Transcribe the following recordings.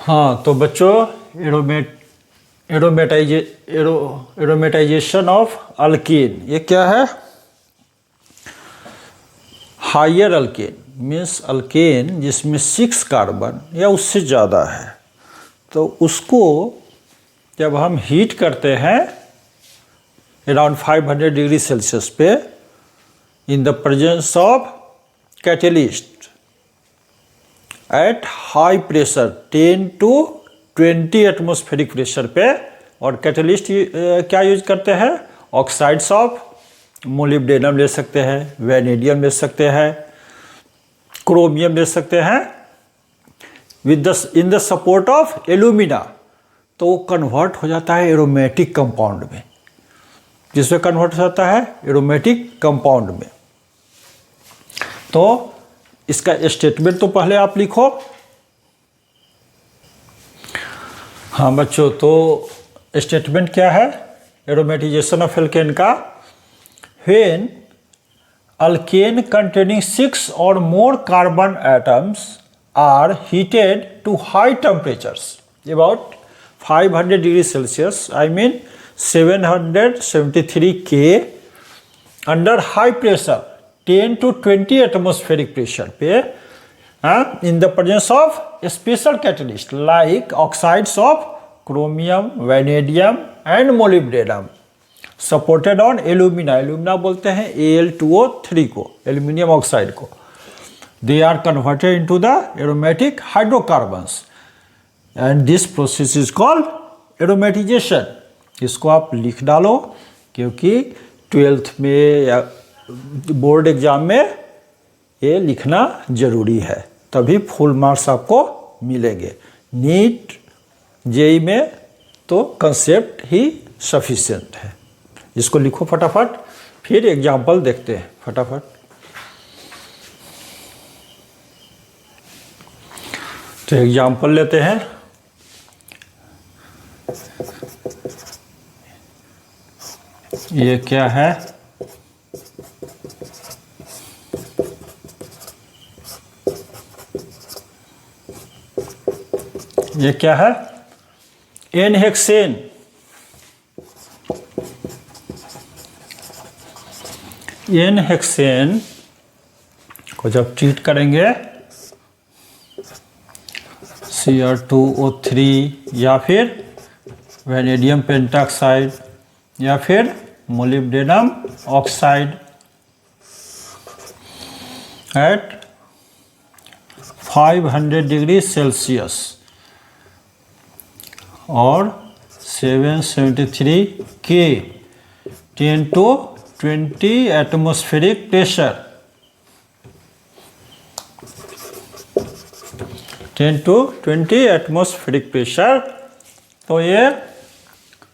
हाँ तो बच्चों एरोमेटाइजेशन ऑफ अल्कीन, ये क्या है? हायर अल्केन मीन्स अल्केन जिसमें 6 कार्बन या उससे ज़्यादा है, तो उसको जब हम हीट करते हैं अराउंड 500 डिग्री सेल्सियस पे in the presence of catalyst at high pressure 10 to 20 atmospheric pressure पे, और कैटलिस्ट क्या यूज करते हैं? ऑक्साइड्स ऑफ मोलिब्डेनम ले सकते हैं, वैनेडियम ले सकते हैं, क्रोमियम ले सकते हैं with the in the support of alumina, तो वो कन्वर्ट हो जाता है एरोमेटिक कंपाउंड में। जिसमें कन्वर्ट हो जाता है एरोमेटिक कंपाउंड में। तो इसका स्टेटमेंट तो पहले आप लिखो। हाँ बच्चों, तो स्टेटमेंट क्या है एरोमेटाइजेशन ऑफ एल्केन का? When alkane containing 6 or more carbon atoms are heated to high temperatures, about 500 degrees Celsius, I mean 773 K, under high pressure 10 to 20 atmospheric pressure पे, in the presence of a special catalyst like oxides of chromium, vanadium and molybdenum supported on alumina, alumina बोलते हैं Al2O3 को, aluminium oxide को, they are converted into the aromatic hydrocarbons and this process is called aromatization. इसको आप लिख डालो क्योंकि 12th में या बोर्ड एग्जाम में ये लिखना जरूरी है, तभी फुल मार्क्स आपको मिलेंगे। नीट जेई में तो कंसेप्ट ही सफिशिएंट है। इसको लिखो फटाफट, फिर एग्जाम्पल देखते हैं फटाफट। तो एग्जाम्पल लेते हैं। ये क्या है? ये क्या है? N-हेक्सेन। N-हेक्सेन को जब ट्रीट करेंगे Cr2O3 या फिर वैनेडियम पेंटाक्साइड या फिर molybdenum oxide at 500 degree Celsius और 773 K 10 to 20 atmospheric pressure, 10 to 20 atmospheric pressure, तो ये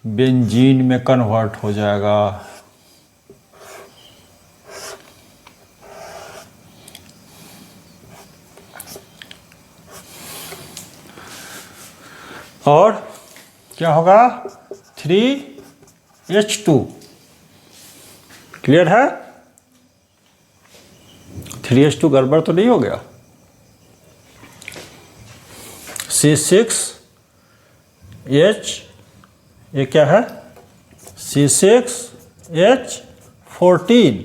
बेंजीन में कन्वर्ट हो जाएगा। और क्या होगा? 3H2। क्लियर है? 3H2 गड़बड़ तो नहीं हो गया? C6H, ये क्या है? C6H14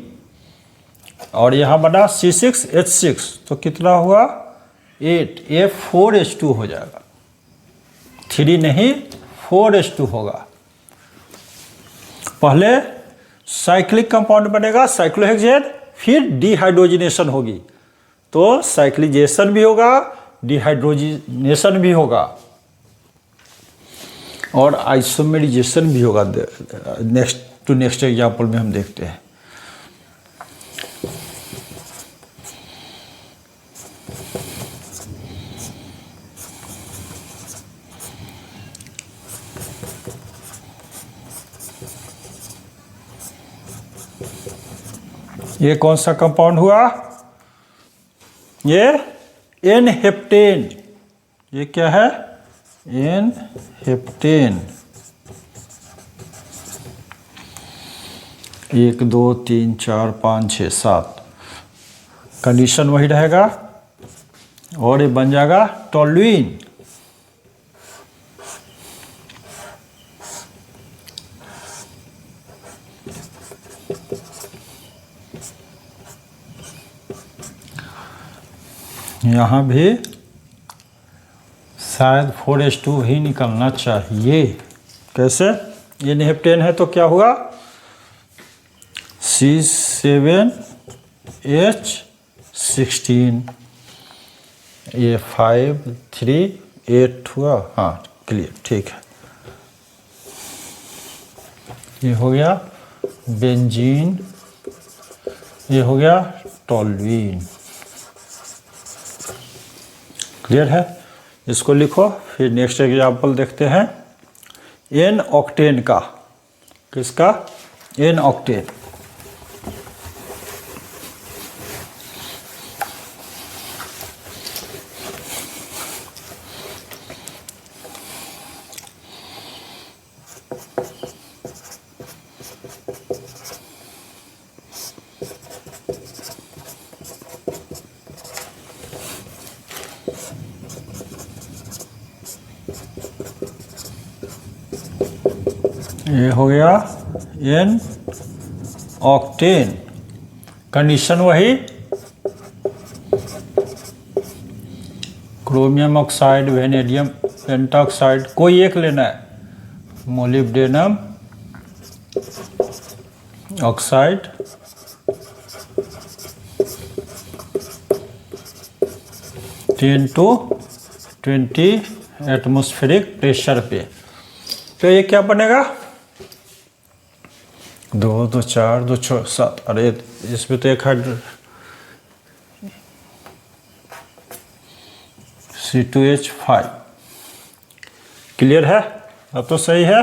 और यहाँ बना C6H6, तो कितना हुआ? 8, ये 4H2 हो जाएगा। 3 नहीं 4H2 होगा। पहले साइक्लिक कंपाउंड बनेगा साइक्लोहेक्सेन, फिर डिहाइड्रोजिनेशन होगी, तो साइक्लिजेशन भी होगा, डिहाइड्रोजिनेशन भी होगा और आइसोमेराइजेशन भी होगा। नेक्स्ट एग्जाम्पल में हम देखते हैं। ये कौन सा कंपाउंड हुआ? ये N-हेप्टेन। ये क्या है? N-हेप्टेन। 1 2 3 4 5 6 7 कंडीशन वही रहेगा और ये बन जाएगा टोल्यूइन। यहाँ भी शायद 4H2 ही निकलना चाहिए। कैसे? ये हेप्टेन है तो क्या हुआ? C7H16, ये 5 3 8 हुआ। हाँ क्लियर, ठीक है। ये हो गया बेंजीन, ये हो गया टोल्यूइन। क्लियर है? इसको लिखो। फिर नेक्स्ट एग्जाम्पल देखते हैं एन ऑक्टेन का। किसका? N octane. ये हो गया एन ऑक्टेन। कंडीशन वही, क्रोमियम ऑक्साइड, वेनेडियम पेंटाऑक्साइड, कोई एक लेना है। Molybdenum oxide, ten to 20 atmospheric pressure पे। तो ये क्या बनेगा? 2 2 4 2 6 7। अरे इसमें तो एक हाइड्रो C2H5। क्लियर है? अब तो सही है।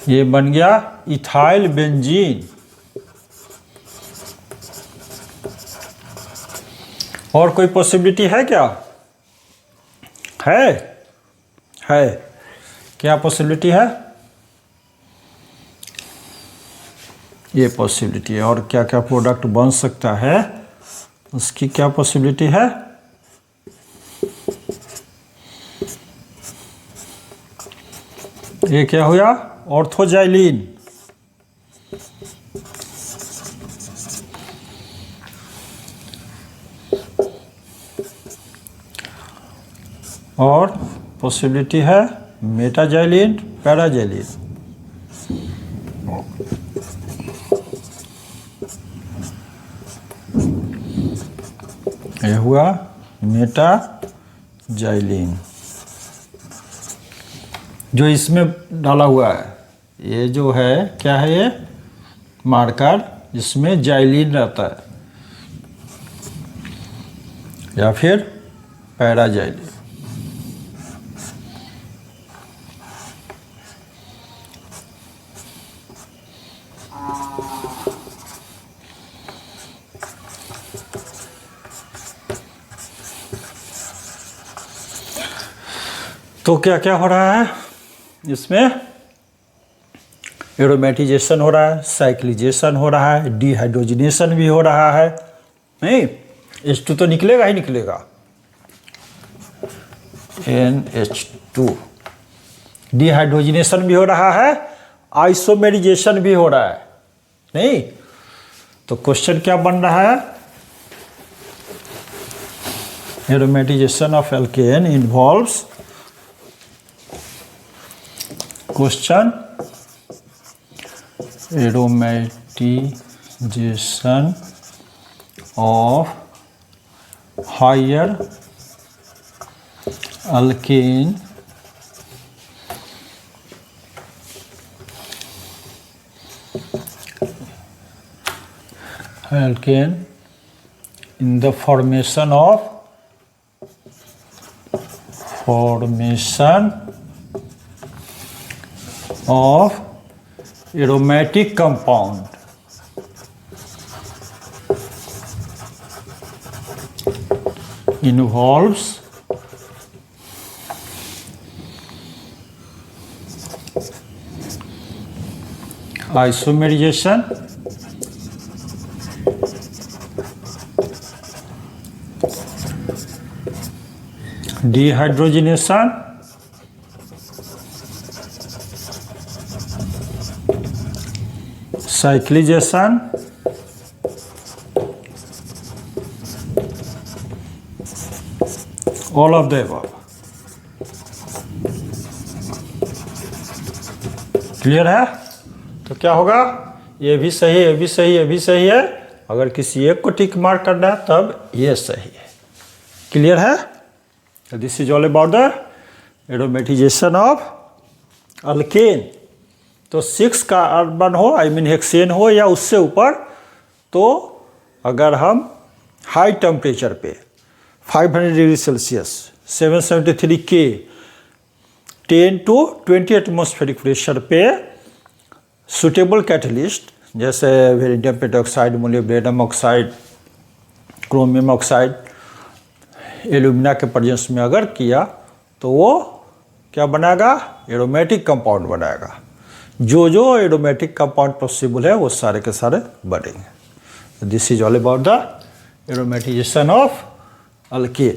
ये बन गया इथाइल बेंजीन। और कोई पॉसिबिलिटी है क्या? है क्या पॉसिबिलिटी है? ये पॉसिबिलिटी है। और क्या क्या प्रोडक्ट बन सकता है, उसकी क्या पॉसिबिलिटी है? ये क्या हुआ? ऑर्थोजाइलिन। और पॉसिबिलिटी है मेटाजाइलिन, पैराजाइलिन। ये हुआ मेटाजाइलिन जो इसमें डाला हुआ है। ये जो है क्या है? ये मार्कर जिसमें जाइलिन रहता है, या फिर पैराजाइलिन। तो क्या क्या हो रहा है इसमें? एरोमेटिजेशन हो रहा है, साइक्लिजेशन हो रहा है, डिहाइड्रोजनेशन भी हो रहा है। नहीं, H2 तो निकलेगा ही निकलेगा। NH2। डिहाइड्रोजनेशन भी हो रहा है, आइसोमेरिजेशन भी हो रहा है। नहीं, तो क्वेश्चन क्या बन रहा है? Aromatization of alkane involves. Question, aromatization of higher alkane in the formation of aromatic compound involves isomerization, dehydrogenation, cyclization, all of the above. Clear है? तो क्या होगा, ये भी सही, ये भी सही, ये भी सही है। अगर किसी एक को टिक मार्क करना है तब ये सही है। क्लियर है? This is all about the aromatization of alkane. तो 6 कार्बन हो, आई मीन हेक्सेन हो या उससे ऊपर, तो अगर हम हाई टेम्परेचर पे 500 डिग्री सेल्सियस 773 के 10 to 20 एटमॉस्फेरिक प्रेशर पे सुटेबल कैटलिस्ट जैसे vanadium pentoxide, molybdenum oxide, chromium oxide, alumina के प्रेजेंस में अगर किया तो वो क्या बनाएगा, एरोमेटिक कंपाउंड बनाएगा। जो जो एरोमेटिक कंपाउंड पॉसिबल है वो सारे के सारे बनेंगे। This is all about the aromatization of alkane.